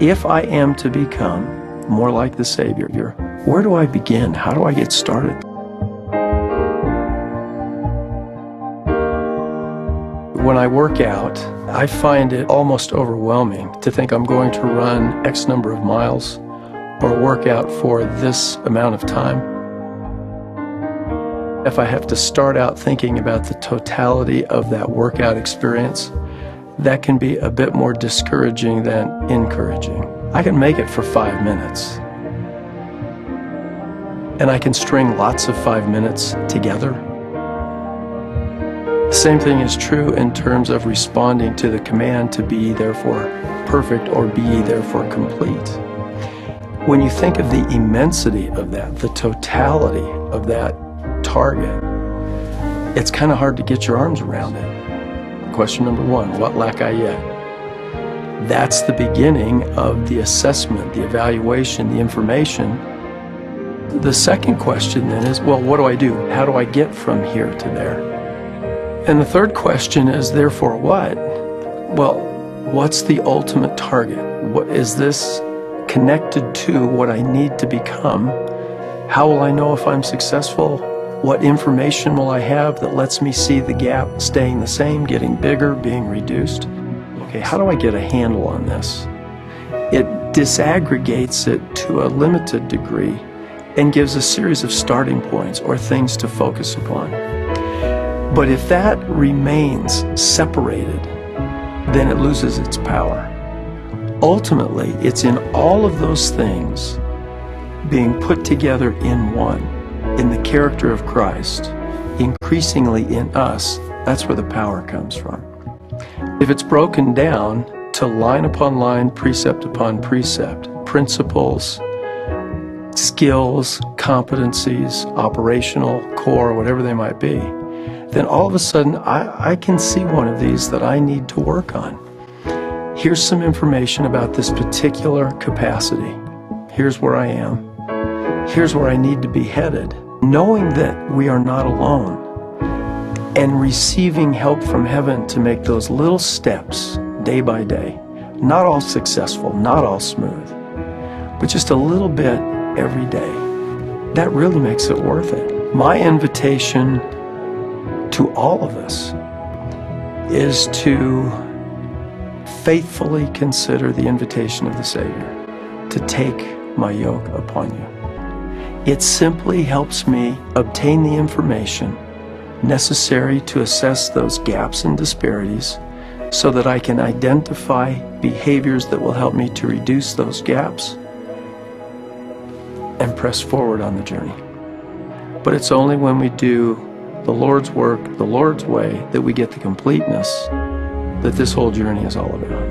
if I am to become more like the Savior, where do I begin? How do I get started? When I work out, I find it almost overwhelming to think I'm going to run X number of miles or work out for this amount of time. If I have to start out thinking about the totality of that workout experience, that can be a bit more discouraging than encouraging. I can make it for 5 minutes. And I can string lots of 5 minutes together. The same thing is true in terms of responding to the command to be ye therefore perfect or be ye therefore complete. When you think of the immensity of that, the totality of that target, it's kind of hard to get your arms around it. Question number one, what lack I yet? That's the beginning of the assessment, the evaluation, the information. The second question then is, well, what do I do? How do I get from here to there? And the third question is, therefore what? Well, what's the ultimate target? What is this connected to what I need to become? How will I know if I'm successful? What information will I have that lets me see the gap staying the same, getting bigger, being reduced? Okay, how do I get a handle on this? It disaggregates it to a limited degree and gives a series of starting points or things to focus upon. But if that remains separated, then it loses its power. Ultimately, it's in all of those things being put together in one, in the character of Christ, increasingly in us. That's where the power comes from. If it's broken down to line upon line, precept upon precept, principles, skills, competencies, operational, core, whatever they might be, then all of a sudden I can see one of these that I need to work on. Here's some information about this particular capacity. Here's where I am. Here's where I need to be headed. Knowing that we are not alone and receiving help from heaven to make those little steps day by day. Not all successful, not all smooth, but just a little bit every day. That really makes it worth it. My invitation to all of us is to faithfully consider the invitation of the Savior to take my yoke upon you. It simply helps me obtain the information necessary to assess those gaps and disparities so that I can identify behaviors that will help me to reduce those gaps and press forward on the journey. But it's only when we do the Lord's work, the Lord's way, that we get the completeness that this whole journey is all about.